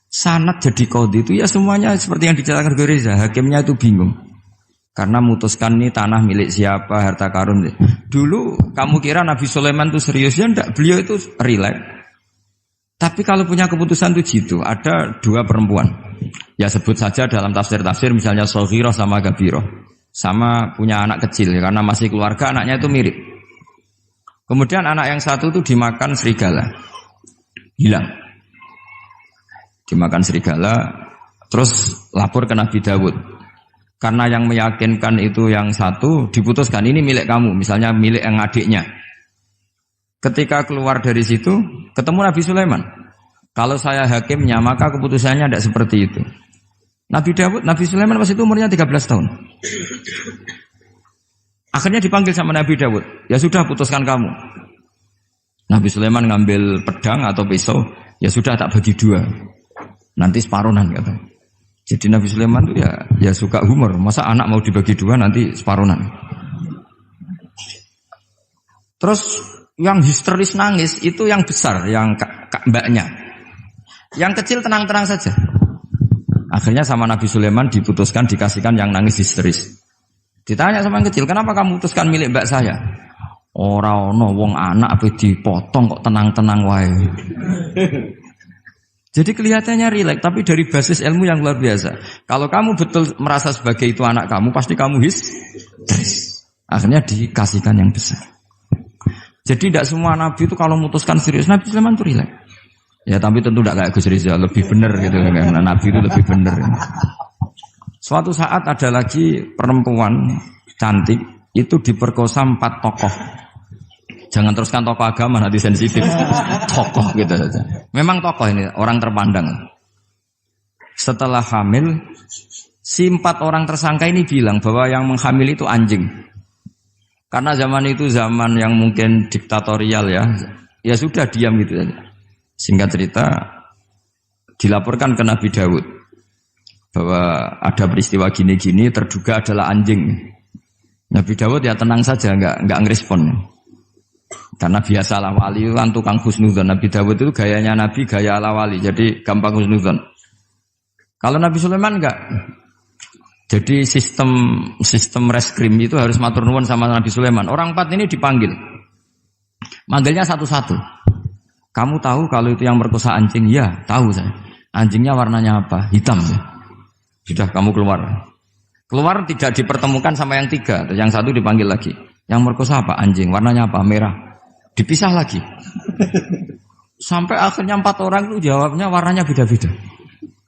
sanad jadi qadhi itu ya semuanya seperti yang diceritakan Reza, hakimnya itu bingung. Karena memutuskan ini tanah milik siapa, harta karun. Dulu kamu kira Nabi Sulaiman itu serius, ya enggak, beliau itu relax. Tapi kalau punya keputusan itu gitu, ada dua perempuan. Ya sebut saja dalam tafsir-tafsir misalnya Soghirah sama Gabiroh. Sama punya anak kecil, ya, karena masih keluarga anaknya itu mirip. Kemudian anak yang satu itu dimakan serigala. Hilang. Dimakan serigala, terus lapor ke Nabi Dawud. Karena yang meyakinkan itu yang satu diputuskan ini milik kamu, misalnya milik yang adiknya. Ketika keluar dari situ ketemu Nabi Sulaiman. Kalau saya hakimnya maka keputusannya tidak seperti itu. Nabi Sulaiman pas itu umurnya 13 tahun. Akhirnya dipanggil sama Nabi Dawud. Ya sudah putuskan kamu. Nabi Sulaiman ngambil pedang atau pisau. Ya sudah tak bagi dua. Nanti separuhan kata. Jadi Nabi Sulaiman itu ya suka humor. Masa anak mau dibagi dua nanti separuhan. Terus yang histeris nangis itu yang besar, yang mbaknya. Yang kecil tenang-tenang saja. Akhirnya sama Nabi Sulaiman diputuskan dikasihkan yang nangis histeris. Ditanya sama yang kecil, kenapa kamu putuskan milik mbak saya? Ora ono wong anak apa dipotong kok tenang-tenang wae. Jadi kelihatannya rileks, tapi dari basis ilmu yang luar biasa. Kalau kamu betul merasa sebagai itu anak kamu, pasti kamu histeris. Akhirnya dikasihkan yang besar. Jadi tidak semua nabi itu kalau memutuskan serius, Nabi Sulaiman itu rileks. Ya tapi tentu tidak kayak Gus Rizal, lebih benar gitu kan. Nabi itu lebih benar. Suatu saat ada lagi perempuan cantik itu diperkosa 4 tokoh. Jangan teruskan tokoh agama, nanti sensitif. Tokoh gitu saja. Memang tokoh ini orang terpandang. Setelah hamil, si 4 orang tersangka ini bilang bahwa yang menghamil itu anjing. Karena zaman itu zaman yang mungkin diktatorial ya. Ya sudah diam gitu saja. Singkat cerita dilaporkan ke Nabi Dawud bahwa ada peristiwa gini-gini terduga adalah anjing. Nabi Dawud ya tenang saja, enggak ngerespon. Karena biasalah wali itu kan tukang husnudzon. Nabi Dawud itu gayanya Nabi, gaya ala wali. Jadi gampang husnudzon. Kalau Nabi Sulaiman enggak. Jadi sistem reskrim itu harus matur nuwun sama Nabi Sulaiman. Orang 4 ini dipanggil. Manggilnya satu-satu. Kamu tahu kalau itu yang merkosa anjing? Ya, tahu saya. Anjingnya warnanya apa? Hitam. Sudah kamu keluar. Keluar tidak dipertemukan sama yang 3. Yang satu dipanggil lagi. Yang merkosa apa? Anjing. Warnanya apa? Merah. Dipisah lagi. Sampai akhirnya 4 orang itu jawabnya warnanya beda-beda.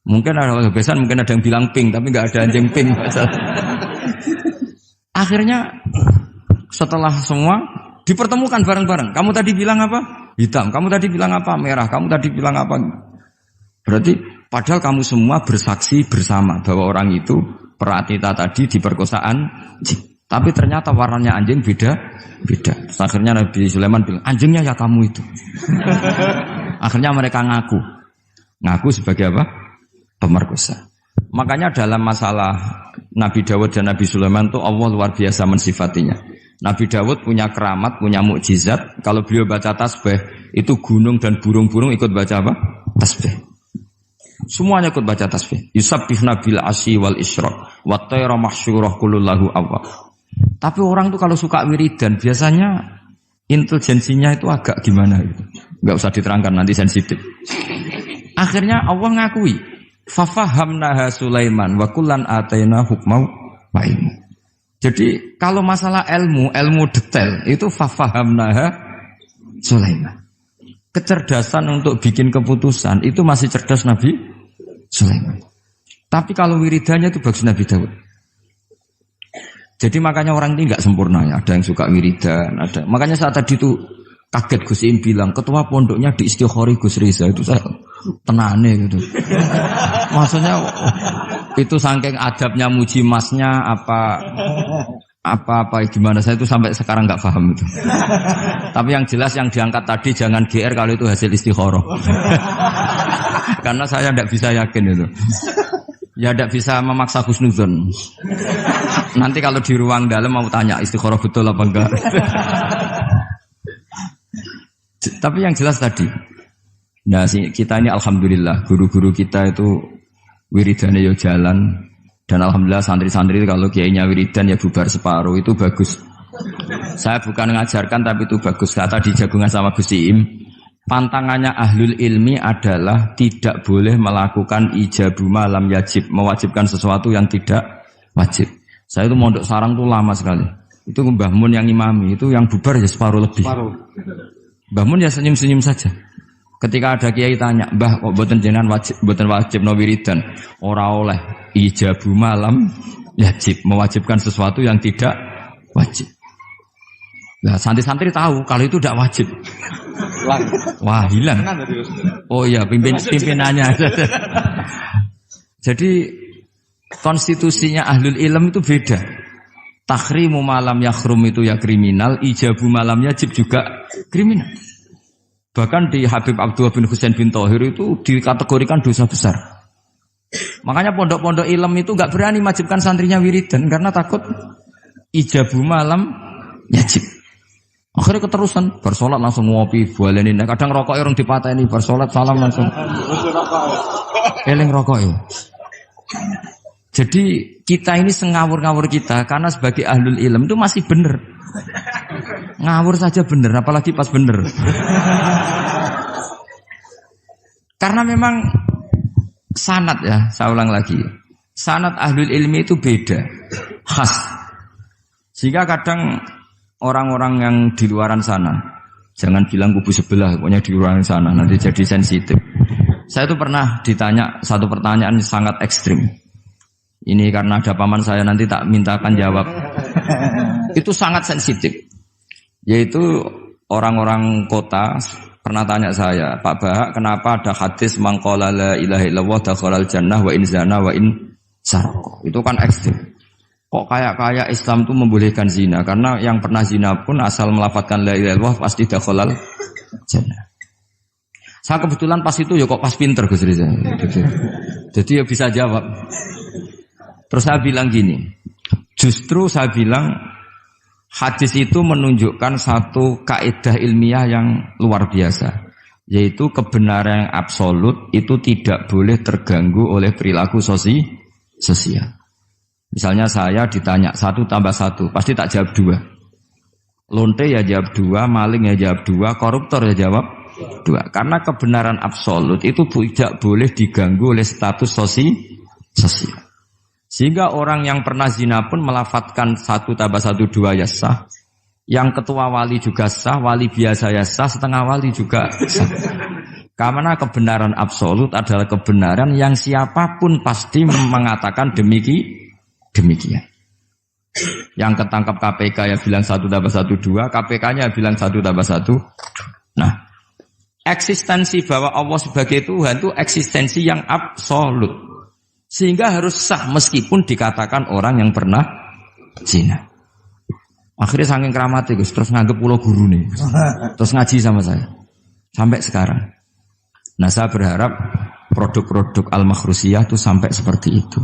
Mungkin ada kebiasaan, mungkin ada yang bilang pink, tapi nggak ada anjing pink. Akhirnya setelah semua dipertemukan bareng-bareng. Kamu tadi bilang apa? Hitam. Kamu tadi bilang apa? Merah. Kamu tadi bilang apa? Berarti padahal kamu semua bersaksi bersama bahwa orang itu Pratita tadi diperkosaan anjing. Tapi ternyata warnanya anjing beda. Akhirnya Nabi Sulaiman bilang, anjingnya ya kamu itu. Akhirnya mereka ngaku sebagai apa? Pemerkosa. Makanya dalam masalah Nabi Dawud dan Nabi Sulaiman itu Allah luar biasa mensifatinya. Nabi Dawud punya keramat, punya mukjizat. Kalau beliau baca tasbih, itu gunung dan burung-burung ikut baca apa? Tasbih. Semuanya ikut baca tasbih. Yusabbihna bil asyi wal isyraq wa tayra mahsyurah kulullahu awwab. Tapi orang tuh kalau suka wiridan biasanya intelijensinya itu agak gimana gitu. Enggak usah diterangkan nanti sensitif. Akhirnya Allah ngakui, fafahamnaha Sulaiman wa kullan ataina hukmau wa ilmu. Jadi kalau masalah ilmu detail itu fafahamnaha Sulaiman. Kecerdasan untuk bikin keputusan itu masih cerdas Nabi Sulaiman. Tapi kalau wiridannya itu bagus Nabi Dawud. Jadi makanya orang ini nggak sempurna ya. Ada yang suka wiridan, ada. Makanya saat tadi itu kaget Gus Im bilang ketua pondoknya di Istighori Gus Riza itu saya tenane gitu. Maksudnya itu saking adabnya muji masnya apa gimana saya itu sampai sekarang nggak paham itu. Tapi yang jelas yang diangkat tadi jangan GR kalau itu hasil istikharah. Karena saya tidak bisa yakin itu. Ya tidak bisa memaksa husnudzon. Nanti kalau di ruang dalam mau tanya istikharah betul apa enggak. Tapi yang jelas tadi Nah, kita ini alhamdulillah guru-guru kita itu wiridane yo jalan dan alhamdulillah santri-santri kalau kiainya wiridan ya bubar separuh itu bagus. Saya bukan mengajarkan tapi itu bagus. Kata di jagungan sama Gus Iim, pantangannya ahlul ilmi adalah tidak boleh melakukan ijabu malam yajib, mewajibkan sesuatu yang tidak wajib. Saya itu mondok sarang tuh lama sekali. Itu Mbah Mun yang imami, itu yang bubar ya separuh lebih. Mbah Mun ya senyum-senyum saja. Ketika ada kiai tanya, "Mbah, kok boten jenengan boten wajib no wiridan?" Ora oleh ijabu malam yajib, mewajibkan sesuatu yang tidak wajib. Nah, santri-santri tahu kalau itu tidak wajib. Wah, hilang. Oh iya, pimpinannya. Jadi konstitusinya ahlul ilm itu beda. Takhrimu malam yakhrum itu ya kriminal, ijabu malam yajib juga kriminal. Bahkan di Habib Abdullah bin Husain bin Thohir itu dikategorikan dosa besar. Makanya pondok-pondok ilm itu enggak berani wajibkan santrinya wiridan karena takut ijabu malam yajib. Akhirnya keterusan, bersolat langsung ngopi, bualenin. Kadang rokoknya orang dipateni, bersolat salam langsung. Eling rokoknya. Jadi kita ini sengawur-ngawur kita karena sebagai ahlul ilm itu masih benar. Ngawur saja benar, apalagi pas benar. Karena memang sanad ya, saya ulang lagi. Sanad ahlul ilmi itu beda, khas. Sehingga kadang orang-orang yang di luaran sana, jangan bilang kubu sebelah, pokoknya di luaran sana, nanti jadi sensitif. Saya itu pernah ditanya satu pertanyaan sangat ekstrim. Ini karena ada paman saya nanti tak mintakan jawab. Itu sangat sensitif. Yaitu orang-orang kota pernah tanya saya, Pak Bahak, kenapa ada hadis mangqala la ilaha illallah dakhalal jannah wa in zana wa in sarqa. Itu kan ekstrim. Kok kayak Islam itu membolehkan zina? Karena yang pernah zina pun asal melafadzkan la ilaha illallah pasti dakhalal jannah. Saya kebetulan pas itu ya kok pas pinter Gus Riza. Jadi ya bisa jawab. Terus saya bilang gini, justru saya bilang hadis itu menunjukkan satu kaidah ilmiah yang luar biasa, yaitu kebenaran yang absolut itu tidak boleh terganggu oleh perilaku sosial. Misalnya saya ditanya 1 tambah 1, pasti tak jawab 2. Lonte ya jawab 2, maling ya jawab 2, koruptor ya jawab 2. Karena kebenaran absolut itu tidak boleh diganggu oleh status sosial. Sehingga orang yang pernah zina pun melafatkan 1 tambah 1 2 ya sah. Yang ketua wali juga sah, wali biasa ya sah, setengah wali juga sah. Karena kebenaran absolut adalah kebenaran yang siapapun pasti mengatakan demikian. Yang ketangkap KPK ya bilang 1 tambah 1 2, KPK-nya bilang 1 tambah 1. Nah, eksistensi bahwa Allah sebagai Tuhan itu eksistensi yang absolut. Sehingga harus sah meskipun dikatakan orang yang pernah zina. Akhirnya saking keramatnya Gus, terus nganggep pulau guru nih. Terus ngaji sama saya. Sampai sekarang. Nah saya berharap produk-produk Al-Makhrusiyah itu sampai seperti itu.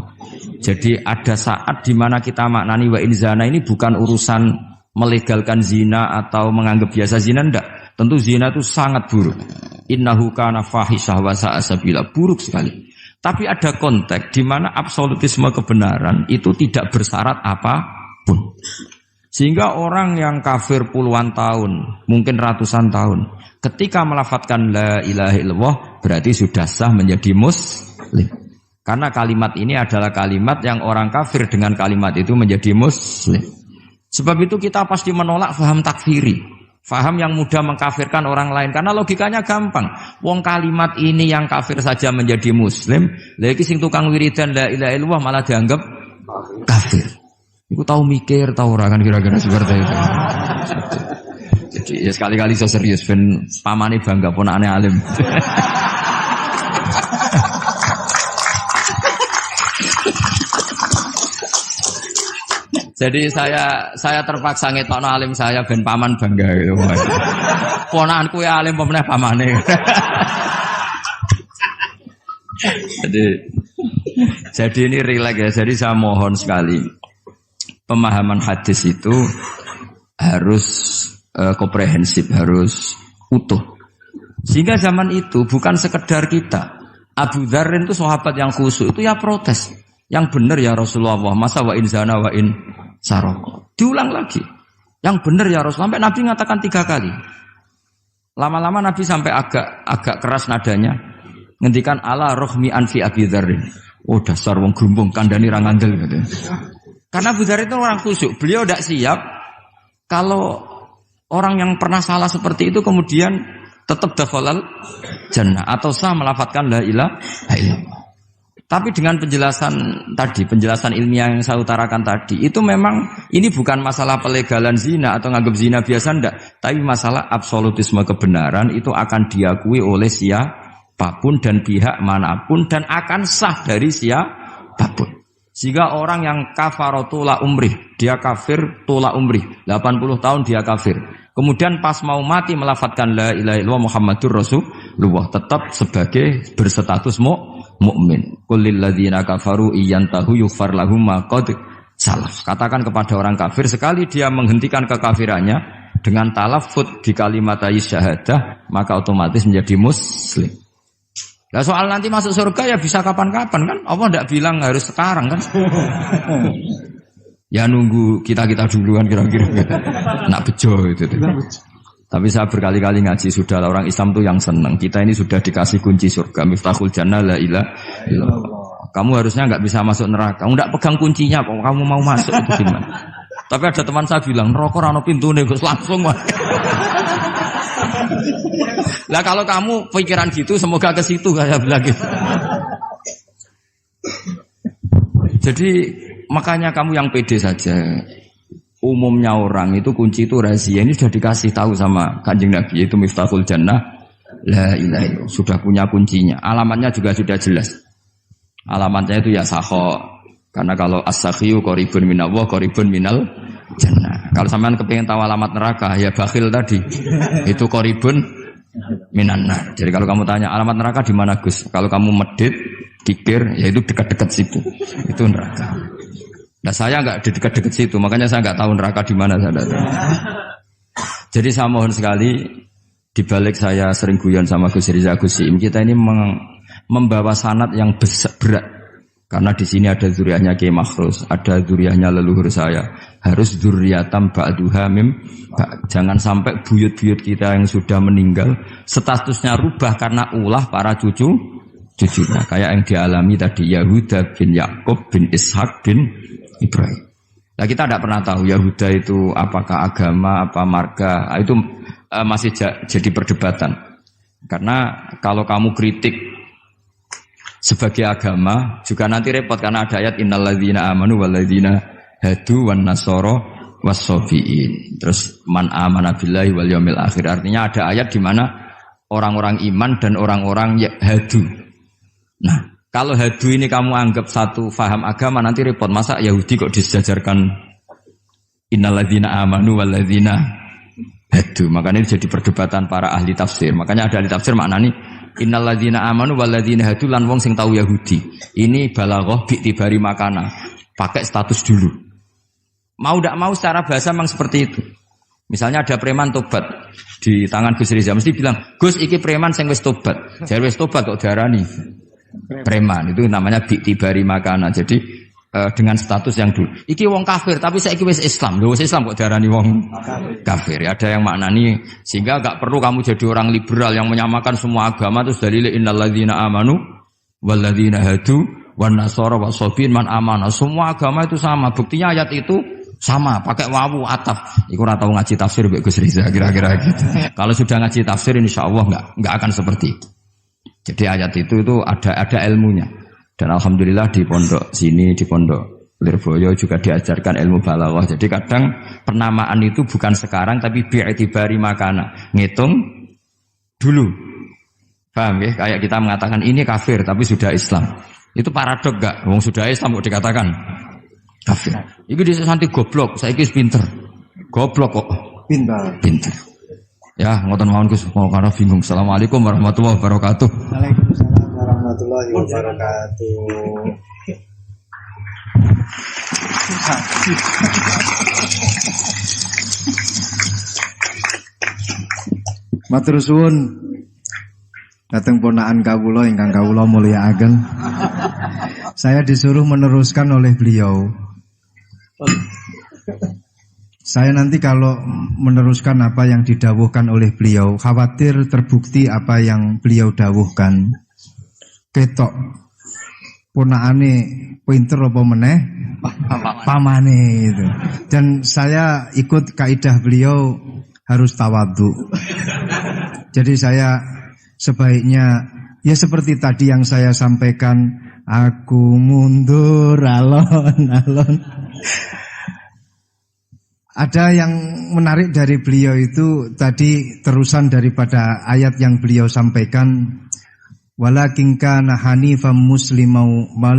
Jadi ada saat di mana kita maknani wa in zana ini bukan urusan melegalkan zina atau menganggap biasa zina, enggak. Tentu zina itu sangat buruk. Innahu kana fahisyah wa sa'a sabila, buruk sekali. Tapi ada konteks di mana absolutisme kebenaran itu tidak bersyarat apapun. Sehingga orang yang kafir puluhan tahun, mungkin ratusan tahun, ketika melafadzkan la ilaha illallah berarti sudah sah menjadi muslim. Karena kalimat ini adalah kalimat yang orang kafir dengan kalimat itu menjadi muslim. Sebab itu kita pasti menolak faham takfiri. Faham yang mudah mengkafirkan orang lain. Karena logikanya gampang. Wong kalimat ini yang kafir saja menjadi muslim. Lagi sing tukang wiridan la ilaha illallah malah dianggap kafir. Iku tahu mikir, tahu orang kan kira-kira seperti itu. Jadi ya sekali-kali so serius. Ben pamane bangga ponakane alim. Jadi saya terpaksa ngetokno alim saya ben paman bangga gitu. Ponakanku ya alim pemenah pamane. Jadi ini rileks ya. Jadi saya mohon sekali pemahaman hadis itu harus komprehensif, harus utuh. Sehingga zaman itu bukan sekedar kita. Abu Dzar itu sahabat yang khusyuk itu ya protes. Yang benar ya Rasulullah, masa wa in zana wa in saraq. Diulang lagi. Yang benar ya Rasulullah. Sampai Nabi mengatakan 3 kali. Lama-lama Nabi sampai agak keras nadanya. Ngendikan ala rohmi anfi Abi Dzar. Oh dasar wong grumbung kandhani ra ngandel gitu. Karena Abu Dzar itu orang khusyuk. Beliau tidak siap kalau orang yang pernah salah seperti itu kemudian tetap dakhalal jannah atau sah melafadzkan la ilaha illallah. Tapi dengan penjelasan ilmiah yang saya utarakan tadi, itu memang ini bukan masalah pelegalan zina atau nganggap zina biasa enggak, tapi masalah absolutisme kebenaran itu akan diakui oleh siapapun dan pihak manapun dan akan sah dari siapapun. Sehingga orang yang kafaratu la umrih, dia kafir tula umrih, 80 tahun dia kafir. Kemudian pas mau mati melafadzkan la ilaha illallah Muhammadur Rasulullah, tetap sebagai berstatus mukmin. Qul lil ladzina kafaru iyantahu yughfar lahum ma qad salaf. Katakan kepada orang kafir sekali dia menghentikan kekafirannya dengan talaffuz di kalimat syahadah, maka otomatis menjadi muslim. Lah soal nanti masuk surga ya bisa kapan-kapan kan? Allah tidak bilang harus sekarang kan? Ya nunggu kita duluan kira-kira. Nak bejo itu. Tapi saya berkali-kali ngaji sudah orang Islam tuh yang senang. Kita ini sudah dikasih kunci surga, miftahul jannah la ilaha illallah. Kamu harusnya enggak bisa masuk neraka. Kamu enggak pegang kuncinya kok kamu mau masuk itu gimana? Tapi ada teman saya bilang, "Neraka ora ono pintune, Gus, langsung." Lah kalau kamu pikiran gitu semoga ke situ kayak bilang gitu. Jadi makanya kamu yang pede saja. Umumnya orang itu kunci itu rahasia. Ini sudah dikasih tahu sama Kanjeng Nabi, yaitu miftahul jannah la ilaha illallah. Sudah punya kuncinya. Alamatnya juga sudah jelas. Alamatnya itu ya sakho. Karena kalau as-sakhiyu qaribun minallah, qaribun minal jannah. Kalau sampean kepengin tahu alamat neraka, ya bakhil tadi. Itu qaribun minannar. Jadi kalau kamu tanya alamat neraka di mana Gus? Kalau kamu medit, pikir, ya itu dekat-dekat situ. Itu neraka. Nah saya enggak di dekat-dekat situ, makanya saya enggak tahu neraka di mana saya tahu. Jadi saya mohon sekali, di balik saya sering guyon sama Gus Riza Gus Siim, kita ini membawa sanad yang berat. Karena di sini ada zuriatnya Kiai Makhrus, ada zuriatnya leluhur saya. Harus zuriatam ba'duha mim. Jangan sampai buyut-buyut kita yang sudah meninggal statusnya rubah karena ulah para cucunya. Kayak yang dialami tadi Yahuda bin Yakub bin Ishak bin Ibrahim. Nah kita tidak pernah tahu Yahuda itu apakah agama, apa marga. Itu masih jadi perdebatan. Karena kalau kamu kritik sebagai agama juga nanti repot karena ada ayat innalladzina amanu walladzina hadu wan nasara wassabiin. Terus man amana billahi wal yaumil akhir. Artinya ada ayat di mana orang-orang iman dan orang-orang hadu. Nah, kalau hadu ini kamu anggap satu faham agama nanti repot. Masa Yahudi kok disejajarkan innalladzina amanu walladzina hadu. Makanya ini jadi perdebatan para ahli tafsir. Makanya ada ahli tafsir maknani innalladzina amanu walladzina hadu lan wong sing tahu Yahudi. Ini balaghah bi'tibari makana. Pakai status dulu. Mau tidak mau secara bahasa memang seperti itu. Misalnya ada preman tobat di tangan Gus Riza mesti bilang, "Gus iki preman sing wis tobat." Jare wis tobat kok diarani preman. Itu namanya bi'tibari makana. Jadi dengan status yang dulu. Iki wong kafir tapi saiki wis Islam. Lho wis Islam kok diarani wong kafir. Ada yang maknani sehingga enggak perlu kamu jadi orang liberal yang menyamakan semua agama terus dalil innalladzina amanu walladzina hadu wan nasara wasabiin man amana. Semua agama itu sama. Buktinya ayat itu sama, pakai wawu ataf. Iku ora tau ngaji tafsir mbek Gus Riza kira-kira gitu. Kalau sudah ngaji tafsir insyaallah enggak akan seperti itu. Jadi ayat itu ada ilmunya. Dan alhamdulillah di pondok sini, di pondok Lirboyo juga diajarkan ilmu balaghah. Jadi kadang penamaan itu bukan sekarang tapi bi'tibari makana. Ngitung dulu. Paham ya? Kayak kita mengatakan ini kafir tapi sudah Islam. Itu paradok enggak? Wong sudah Islam kok dikatakan kafir. Iku dhisik santi goblok, saiki wis pinter. Goblok kok pinter. Ya, ngoten mawon Gus, mau karo bingung. Assalamualaikum warahmatullahi wabarakatuh. Waalaikumsalam warahmatullahi wabarakatuh. Matur suwun dateng ponakan kawula ingkang kawula mulyakaken. Saya disuruh meneruskan oleh beliau. Saya nanti kalau meneruskan apa yang didawuhkan oleh beliau, khawatir terbukti apa yang beliau dawuhkan. Ketok ponakane pinter apa meneh pamane itu. Dan saya ikut kaidah beliau harus tawadhu. Jadi saya sebaiknya ya seperti tadi yang saya sampaikan, aku mundur alon-alon. Ada yang menarik dari beliau itu tadi terusan daripada ayat yang beliau sampaikan, walakin kana hanifan muslimau wa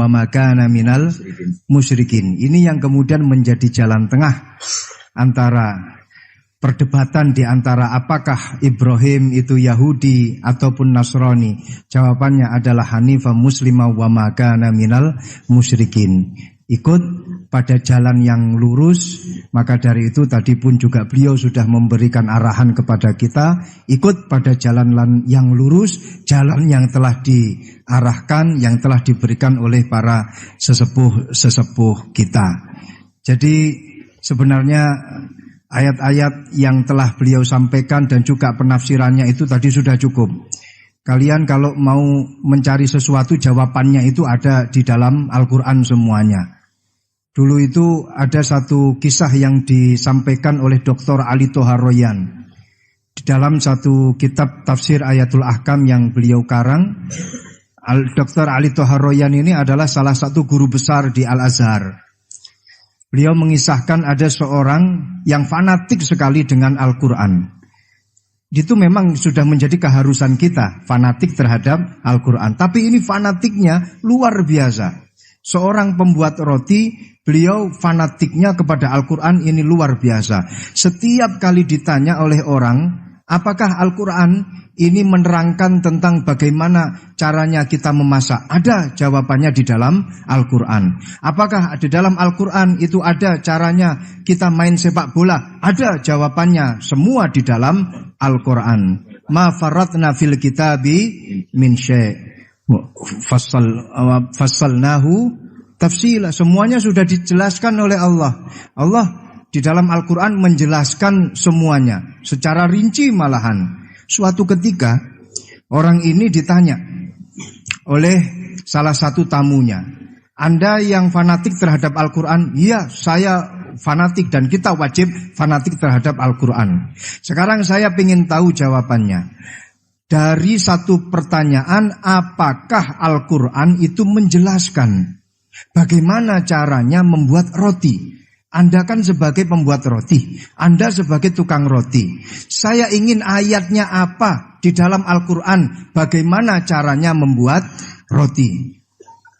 ma kana minal musyrikin. Ini yang kemudian menjadi jalan tengah antara perdebatan di antara apakah Ibrahim itu Yahudi ataupun Nasrani. Jawabannya adalah hanifan muslimau wa ma kana minal musyrikin. Ikut pada jalan yang lurus. Maka dari itu tadi pun juga beliau sudah memberikan arahan kepada kita, ikut pada jalan yang lurus, jalan yang telah diarahkan, yang telah diberikan oleh para sesepuh kita. Jadi sebenarnya ayat-ayat yang telah beliau sampaikan dan juga penafsirannya itu tadi sudah cukup. Kalian kalau mau mencari sesuatu, jawabannya itu ada di dalam Al-Quran semuanya. Dulu itu ada satu kisah yang disampaikan oleh Dr. Ali Toharoyan. Di dalam satu kitab tafsir Ayatul Ahkam yang beliau karang, Dr. Ali Toharoyan ini adalah salah satu guru besar di Al-Azhar. Beliau mengisahkan ada seorang yang fanatik sekali dengan Al-Quran. Itu memang sudah menjadi keharusan kita, fanatik terhadap Al-Quran. Tapi ini fanatiknya luar biasa. Seorang pembuat roti, beliau fanatiknya kepada Al-Quran ini luar biasa. Setiap kali ditanya oleh orang, apakah Al-Quran ini menerangkan tentang bagaimana caranya kita memasak? Ada jawabannya di dalam Al-Quran. Apakah di dalam Al-Quran itu ada caranya kita main sepak bola? Ada jawabannya, semua di dalam Al-Quran. Ma faratna fil kitabi min syai'. Fassalnahu tafsila. Semuanya sudah dijelaskan oleh Allah. Allah di dalam Al-Quran menjelaskan semuanya secara rinci malahan. Suatu ketika orang ini ditanya oleh salah satu tamunya, Anda yang fanatik terhadap Al-Quran? Iya, saya fanatik dan kita wajib fanatik terhadap Al-Quran. Sekarang saya ingin tahu jawabannya. Dari satu pertanyaan, apakah Al-Quran itu menjelaskan bagaimana caranya membuat roti? Anda kan sebagai pembuat roti, Anda sebagai tukang roti. Saya ingin ayatnya apa di dalam Al-Quran, bagaimana caranya membuat roti.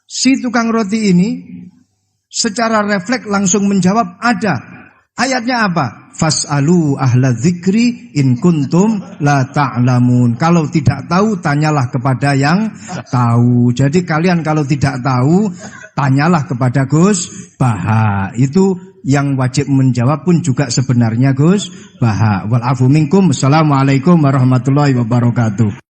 Si tukang roti ini secara refleks langsung menjawab, ada. Ayatnya apa? Fas'alu ahla dzikri in kuntum la ta'lamun. Kalau tidak tahu, tanyalah kepada yang tahu. Jadi kalian kalau tidak tahu, tanyalah kepada Gus Baha. Itu yang wajib menjawab pun juga sebenarnya Gus Baha. Wal afu minkum. Assalamualaikum warahmatullahi wabarakatuh.